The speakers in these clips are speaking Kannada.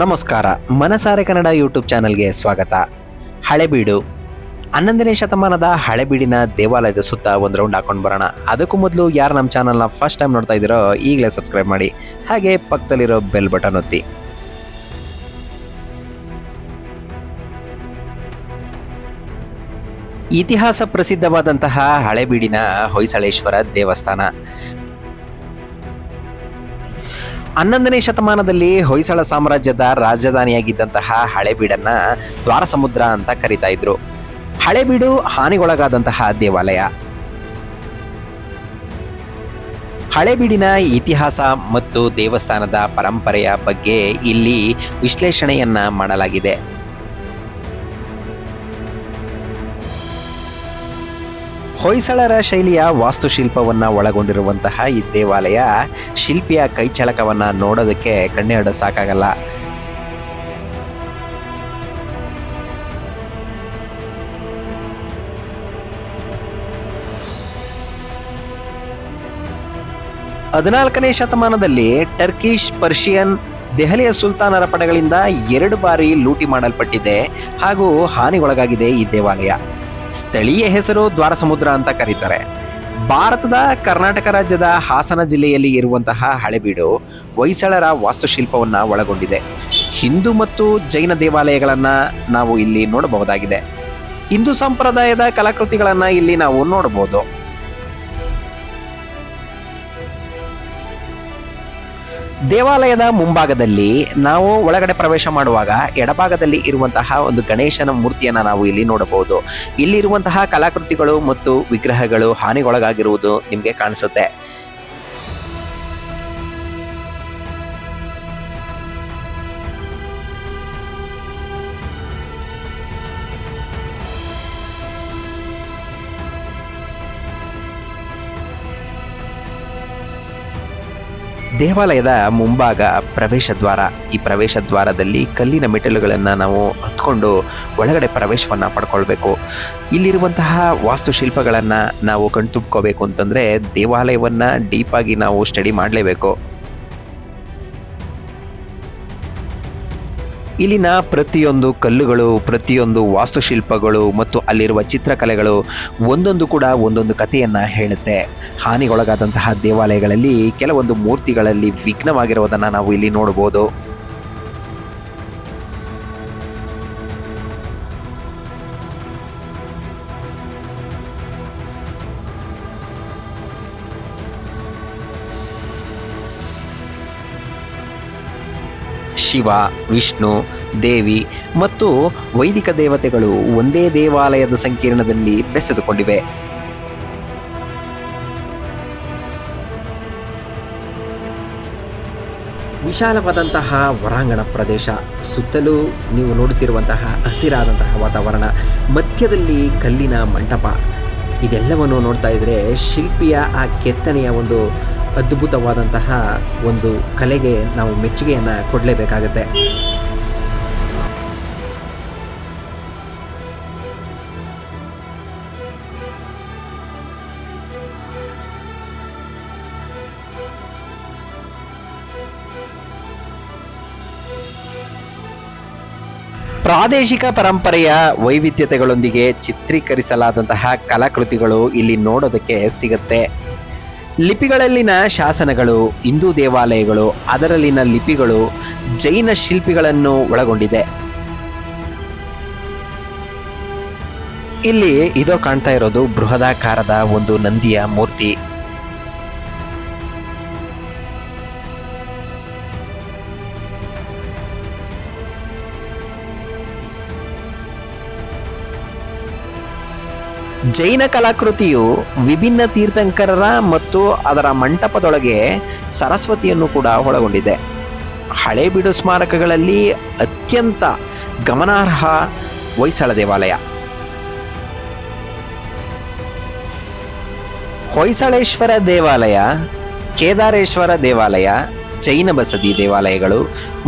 ನಮಸ್ಕಾರ. ಮನಸಾರೆ ಕನ್ನಡ ಯೂಟ್ಯೂಬ್ ಚಾನಲ್ಗೆ ಸ್ವಾಗತ. ಹಳೆಬೀಡು 11ನೇ ಶತಮಾನದ ಹಳೆಬೀಡಿನ ದೇವಾಲಯದ ಸುತ್ತ ಒಂದು ರೌಂಡ್ ಹಾಕೊಂಡು ಬರೋಣ. ಅದಕ್ಕೂ ಮೊದಲು ಯಾರು ನಮ್ಮ ಚಾನಲ್ನ ಫಸ್ಟ್ ಟೈಮ್ ನೋಡ್ತಾ ಇದ್ದೀರೋ ಈಗಲೇ ಸಬ್ಸ್ಕ್ರೈಬ್ ಮಾಡಿ, ಹಾಗೆ ಪಕ್ಕದಲ್ಲಿರೋ ಬೆಲ್ ಬಟನ್ ಒತ್ತಿ. ಇತಿಹಾಸ ಪ್ರಸಿದ್ಧವಾದಂತಹ ಹಳೆಬೀಡಿನ ಹೊಯ್ಸಳೇಶ್ವರ ದೇವಸ್ಥಾನ 11ನೇ ಶತಮಾನದಲ್ಲಿ ಹೊಯ್ಸಳ ಸಾಮ್ರಾಜ್ಯದ ರಾಜಧಾನಿಯಾಗಿದ್ದಂತಹ ಹಳೆಬೀಡನ್ನ ದ್ವಾರಸಮುದ್ರ ಅಂತ ಕರೀತಾ ಇದ್ರು. ಹಳೆಬೀಡು ಹಾನಿಗೊಳಗಾದಂತಹ ದೇವಾಲಯ. ಹಳೆಬೀಡಿನ ಇತಿಹಾಸ ಮತ್ತು ದೇವಸ್ಥಾನದ ಪರಂಪರೆಯ ಬಗ್ಗೆ ಇಲ್ಲಿ ವಿಶ್ಲೇಷಣೆಯನ್ನ ಮಾಡಲಾಗಿದೆ. ಹೊಯ್ಸಳರ ಶೈಲಿಯ ವಾಸ್ತುಶಿಲ್ಪವನ್ನು ಒಳಗೊಂಡಿರುವಂತಹ ಈ ದೇವಾಲಯ ಶಿಲ್ಪಿಯ ಕೈಚಳಕವನ್ನು ನೋಡೋದಕ್ಕೆ ಕಣ್ಣೆರಡು ಸಾಕಾಗಲ್ಲ. ಹದಿನಾಲ್ಕನೇ ಶತಮಾನದಲ್ಲಿ ಟರ್ಕಿಶ್, ಪರ್ಷಿಯನ್, ದೆಹಲಿಯ ಸುಲ್ತಾನರ ಪಡೆಗಳಿಂದ 2 ಬಾರಿ ಲೂಟಿ ಮಾಡಲ್ಪಟ್ಟಿದೆ ಹಾಗೂ ಹಾನಿಗೊಳಗಾಗಿದೆ ಈ ದೇವಾಲಯ. ಸ್ಥಳೀಯ ಹೆಸರು ದ್ವಾರಸಮುದ್ರ ಅಂತ ಕರೀತಾರೆ. ಭಾರತದ ಕರ್ನಾಟಕ ರಾಜ್ಯದ ಹಾಸನ ಜಿಲ್ಲೆಯಲ್ಲಿ ಇರುವಂತಹ ಹಳೆಬೀಡು ಹೊಯ್ಸಳರ ವಾಸ್ತುಶಿಲ್ಪವನ್ನು ಒಳಗೊಂಡಿದೆ. ಹಿಂದೂ ಮತ್ತು ಜೈನ ದೇವಾಲಯಗಳನ್ನು ನಾವು ಇಲ್ಲಿ ನೋಡಬಹುದಾಗಿದೆ. ಹಿಂದೂ ಸಂಪ್ರದಾಯದ ಕಲಾಕೃತಿಗಳನ್ನು ಇಲ್ಲಿ ನಾವು ನೋಡಬಹುದು. ದೇವಾಲಯದ ಮುಂಭಾಗದಲ್ಲಿ ನಾವು ಒಳಗಡೆ ಪ್ರವೇಶ ಮಾಡುವಾಗ ಎಡಭಾಗದಲ್ಲಿ ಇರುವಂತಹ ಒಂದು ಗಣೇಶನ ಮೂರ್ತಿಯನ್ನು ನಾವು ಇಲ್ಲಿ ನೋಡಬಹುದು. ಇಲ್ಲಿರುವಂತಹ ಕಲಾಕೃತಿಗಳು ಮತ್ತು ವಿಗ್ರಹಗಳು ಹಾನಿಗೊಳಗಾಗಿರುವುದು ನಿಮಗೆ ಕಾಣಿಸುತ್ತೆ. ದೇವಾಲಯದ ಮುಂಭಾಗ ಪ್ರವೇಶ ದ್ವಾರ. ಈ ಪ್ರವೇಶ ದ್ವಾರದಲ್ಲಿ ಕಲ್ಲಿನ ಮೆಟ್ಟಿಲುಗಳನ್ನು ನಾವು ಹತ್ಕೊಂಡು ಒಳಗಡೆ ಪ್ರವೇಶವನ್ನು ಪಡ್ಕೊಳ್ಬೇಕು. ಇಲ್ಲಿರುವಂತಹ ವಾಸ್ತುಶಿಲ್ಪಗಳನ್ನು ನಾವು ಕಣ್ತುಂಬ್ಕೋಬೇಕು ಅಂತಂದರೆ ದೇವಾಲಯವನ್ನು ಡೀಪಾಗಿ ನಾವು ಸ್ಟಡಿ ಮಾಡಲೇಬೇಕು. ಇಲ್ಲಿನ ಪ್ರತಿಯೊಂದು ಕಲ್ಲುಗಳು, ಪ್ರತಿಯೊಂದು ವಾಸ್ತುಶಿಲ್ಪಗಳು ಮತ್ತು ಅಲ್ಲಿರುವ ಚಿತ್ರಕಲೆಗಳು ಒಂದೊಂದು ಕೂಡ ಒಂದೊಂದು ಕಥೆಯನ್ನು ಹೇಳುತ್ತೆ. ಹಾನಿಗೊಳಗಾದಂತಹ ದೇವಾಲಯಗಳಲ್ಲಿ ಕೆಲವೊಂದು ಮೂರ್ತಿಗಳಲ್ಲಿ ವಿಘ್ನವಾಗಿರುವುದನ್ನು ನಾವು ಇಲ್ಲಿ ನೋಡಬಹುದು. ಶಿವ, ವಿಷ್ಣು, ದೇವಿ ಮತ್ತು ವೈದಿಕ ದೇವತೆಗಳು ಒಂದೇ ದೇವಾಲಯದ ಸಂಕೀರ್ಣದಲ್ಲಿ ಬೆಸೆದುಕೊಂಡಿವೆ. ವಿಶಾಲವಾದಂತಹ ಹೊರಾಂಗಣ ಪ್ರದೇಶ, ಸುತ್ತಲೂ ನೀವು ನೋಡುತ್ತಿರುವಂತಹ ಹಸಿರಾದಂತಹ ವಾತಾವರಣ, ಮಧ್ಯದಲ್ಲಿ ಕಲ್ಲಿನ ಮಂಟಪ. ಇದೆಲ್ಲವನ್ನು ನೋಡ್ತಾ ಇದ್ದರೆ ಶಿಲ್ಪಿಯ ಆ ಕೆತ್ತನೆಯ ಒಂದು ಅದ್ಭುತವಾದಂತಹ ಒಂದು ಕಲೆಗೆ ನಾವು ಮೆಚ್ಚುಗೆಯನ್ನು ಕೊಡಲೇಬೇಕಾಗತ್ತೆ. ಪ್ರಾದೇಶಿಕ ಪರಂಪರೆಯ ವೈವಿಧ್ಯತೆಗಳೊಂದಿಗೆ ಚಿತ್ರೀಕರಿಸಲಾದಂತಹ ಕಲಾಕೃತಿಗಳು ಇಲ್ಲಿ ನೋಡೋದಕ್ಕೆ ಸಿಗುತ್ತೆ. ಲಿಪಿಗಳಲ್ಲಿನ ಶಾಸನಗಳು, ಹಿಂದೂ ದೇವಾಲಯಗಳು, ಅದರಲ್ಲಿನ ಲಿಪಿಗಳು ಜೈನ ಶಿಲ್ಪಿಗಳನ್ನು ಒಳಗೊಂಡಿದೆ. ಇಲ್ಲಿ ಇದೋ ಕಾಣ್ತಾ ಇರೋದು ಬೃಹದಾಕಾರದ ಒಂದು ನಂದಿಯ ಮೂರ್ತಿ. ಜೈನ ಕಲಾಕೃತಿಯು ವಿಭಿನ್ನ ತೀರ್ಥಂಕರರ ಮತ್ತು ಅದರ ಮಂಟಪದೊಳಗೆ ಸರಸ್ವತಿಯನ್ನು ಕೂಡ ಒಳಗೊಂಡಿದೆ. ಹಳೆಬೀಡು ಸ್ಮಾರಕಗಳಲ್ಲಿ ಅತ್ಯಂತ ಗಮನಾರ್ಹ ಹೊಯ್ಸಳ ದೇವಾಲಯ. ಹೊಯ್ಸಳೇಶ್ವರ ದೇವಾಲಯ, ಕೇದಾರೇಶ್ವರ ದೇವಾಲಯ, ಜೈನ ಬಸದಿ ದೇವಾಲಯಗಳು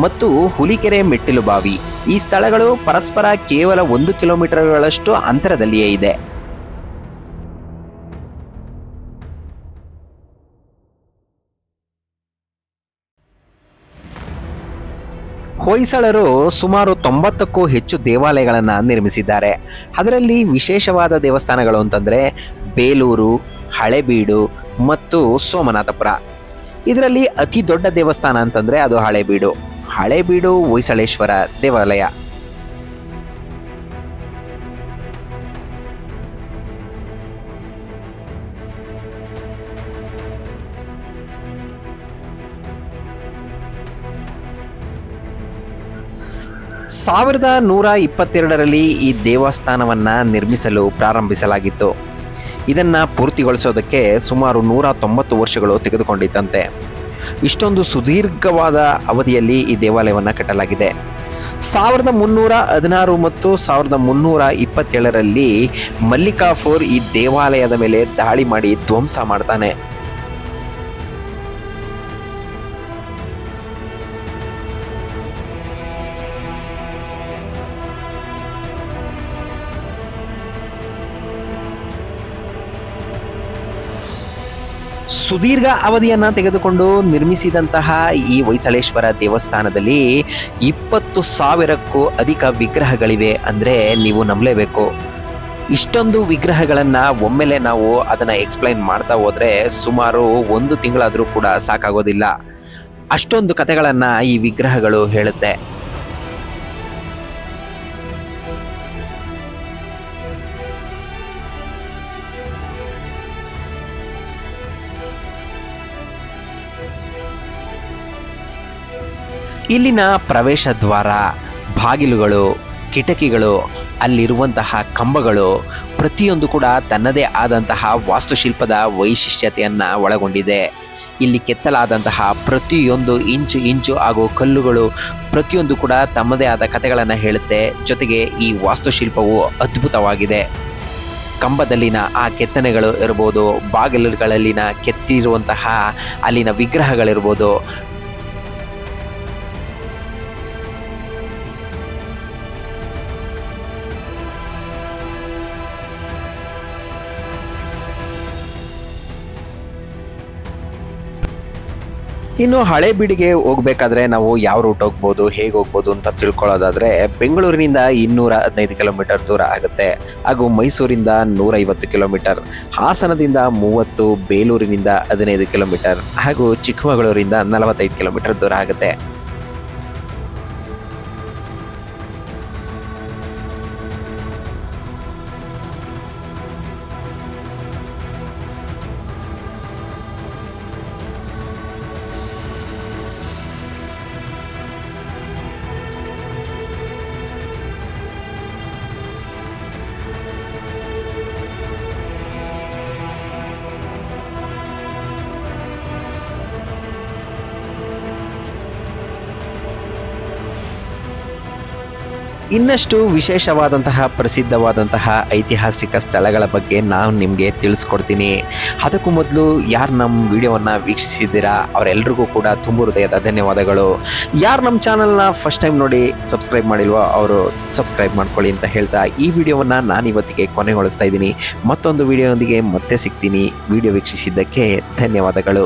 ಮತ್ತು ಹುಲಿಕೆರೆ ಮೆಟ್ಟಿಲುಬಾವಿ ಈ ಸ್ಥಳಗಳು ಪರಸ್ಪರ ಕೇವಲ 1 ಕಿಲೋಮೀಟರ್ಗಳಷ್ಟು ಅಂತರದಲ್ಲಿಯೇ ಇದೆ. ಹೊಯ್ಸಳರು ಸುಮಾರು 90ಕ್ಕೂ ಹೆಚ್ಚು ದೇವಾಲಯಗಳನ್ನು ನಿರ್ಮಿಸಿದ್ದಾರೆ. ಅದರಲ್ಲಿ ವಿಶೇಷವಾದ ದೇವಸ್ಥಾನಗಳು ಅಂತಂದರೆ ಬೇಲೂರು, ಹಳೇಬೀಡು ಮತ್ತು ಸೋಮನಾಥಪುರ. ಇದರಲ್ಲಿ ಅತಿ ದೊಡ್ಡ ದೇವಸ್ಥಾನ ಅಂತಂದರೆ ಅದು ಹಳೇಬೀಡು ಹೊಯ್ಸಳೇಶ್ವರ ದೇವಾಲಯ. ಸಾವಿರದ 122ರಲ್ಲಿ ಈ ದೇವಸ್ಥಾನವನ್ನು ನಿರ್ಮಿಸಲು ಪ್ರಾರಂಭಿಸಲಾಗಿತ್ತು. ಇದನ್ನು ಪೂರ್ತಿಗೊಳಿಸೋದಕ್ಕೆ ಸುಮಾರು 190 ವರ್ಷಗಳು ತೆಗೆದುಕೊಂಡಿತ್ತಂತೆ. ಇಷ್ಟೊಂದು ಸುದೀರ್ಘವಾದ ಅವಧಿಯಲ್ಲಿ ಈ ದೇವಾಲಯವನ್ನು ಕಟ್ಟಲಾಗಿದೆ. 1316 ಮತ್ತು 1327ರಲ್ಲಿ ಮಲ್ಲಿಕಾಫೋರ್ ಈ ದೇವಾಲಯದ ಮೇಲೆ ದಾಳಿ ಮಾಡಿ ಧ್ವಂಸ ಮಾಡ್ತಾನೆ. ಸುದೀರ್ಘ ಅವಧಿಯನ್ನು ತೆಗೆದುಕೊಂಡು ನಿರ್ಮಿಸಿದಂತಹ ಈ ಹೊಯ್ಸಳೇಶ್ವರ ದೇವಸ್ಥಾನದಲ್ಲಿ 20,000ಕ್ಕೂ ಅಧಿಕ ವಿಗ್ರಹಗಳಿವೆ ಅಂದರೆ ನೀವು ನಂಬಲೇಬೇಕು. ಇಷ್ಟೊಂದು ವಿಗ್ರಹಗಳನ್ನು ಒಮ್ಮೆಲೆ ನಾವು ಅದನ್ನು ಎಕ್ಸ್ಪ್ಲೈನ್ ಮಾಡ್ತಾ ಹೋದರೆ ಸುಮಾರು 1 ತಿಂಗಳಾದರೂ ಕೂಡ ಸಾಕಾಗೋದಿಲ್ಲ. ಅಷ್ಟೊಂದು ಕಥೆಗಳನ್ನು ಈ ವಿಗ್ರಹಗಳು ಹೇಳುತ್ತೆ. ಇಲ್ಲಿನ ಪ್ರವೇಶ ದ್ವಾರ, ಬಾಗಿಲುಗಳು, ಕಿಟಕಿಗಳು, ಅಲ್ಲಿರುವಂತಹ ಕಂಬಗಳು ಪ್ರತಿಯೊಂದು ಕೂಡ ತನ್ನದೇ ಆದಂತಹ ವಾಸ್ತುಶಿಲ್ಪದ ವೈಶಿಷ್ಟ್ಯತೆಯನ್ನು ಒಳಗೊಂಡಿದೆ. ಇಲ್ಲಿ ಕೆತ್ತಲಾದಂತಹ ಪ್ರತಿಯೊಂದು ಇಂಚು ಹಾಗೂ ಕಲ್ಲುಗಳು ಪ್ರತಿಯೊಂದು ಕೂಡ ತಮ್ಮದೇ ಆದ ಕಥೆಗಳನ್ನು ಹೇಳುತ್ತೆ. ಜೊತೆಗೆ ಈ ವಾಸ್ತುಶಿಲ್ಪವು ಅದ್ಭುತವಾಗಿದೆ. ಕಂಬದಲ್ಲಿನ ಆ ಕೆತ್ತನೆಗಳು ಇರ್ಬೋದು, ಬಾಗಿಲುಗಳಲ್ಲಿನ ಕೆತ್ತಿರುವಂತಹ ಅಲ್ಲಿನ ವಿಗ್ರಹಗಳಿರ್ಬೋದು, ಇನ್ನು ಹಳೇಬೀಡಿಗೆ ಹೋಗಬೇಕಾದ್ರೆ ನಾವು ಯಾವ ರೂಟ್ ಹೋಗ್ಬೋದು, ಹೇಗೆ ಹೋಗ್ಬೋದು ಅಂತ ತಿಳ್ಕೊಳ್ಳೋದಾದರೆ ಬೆಂಗಳೂರಿನಿಂದ 215 ಕಿಲೋಮೀಟರ್ ದೂರ ಆಗುತ್ತೆ. ಹಾಗೂ ಮೈಸೂರಿಂದ 150 ಕಿಲೋಮೀಟರ್, ಹಾಸನದಿಂದ 30, ಬೇಲೂರಿನಿಂದ 15 ಕಿಲೋಮೀಟರ್ ಹಾಗೂ ಚಿಕ್ಕಮಗಳೂರಿಂದ 45 ಕಿಲೋಮೀಟರ್ ದೂರ ಆಗುತ್ತೆ. ಇನ್ನಷ್ಟು ವಿಶೇಷವಾದಂತಹ ಪ್ರಸಿದ್ಧವಾದಂತಹ ಐತಿಹಾಸಿಕ ಸ್ಥಳಗಳ ಬಗ್ಗೆ ನಾನು ನಿಮಗೆ ತಿಳಿಸ್ಕೊಡ್ತೀನಿ. ಅದಕ್ಕೂ ಮೊದಲು ಯಾರು ನಮ್ಮ ವಿಡಿಯೋವನ್ನು ವೀಕ್ಷಿಸಿದ್ದೀರಾ ಅವರೆಲ್ಲರಿಗೂ ಕೂಡ ತುಂಬ ಹೃದಯದ ಧನ್ಯವಾದಗಳು. ಯಾರು ನಮ್ಮ ಚಾನಲ್ನ ಫಸ್ಟ್ ಟೈಮ್ ನೋಡಿ ಸಬ್ಸ್ಕ್ರೈಬ್ ಮಾಡಿಲ್ವೋ ಅವರು ಸಬ್ಸ್ಕ್ರೈಬ್ ಮಾಡ್ಕೊಳ್ಳಿ ಅಂತ ಹೇಳ್ತಾ ಈ ವಿಡಿಯೋವನ್ನು ನಾನು ಇವತ್ತಿಗೆ ಕೊನೆಗೊಳಿಸ್ತಾ ಇದ್ದೀನಿ. ಮತ್ತೊಂದು ವಿಡಿಯೋದೊಂದಿಗೆ ಮತ್ತೆ ಸಿಗ್ತೀನಿ. ವಿಡಿಯೋ ವೀಕ್ಷಿಸಿದ್ದಕ್ಕೆ ಧನ್ಯವಾದಗಳು.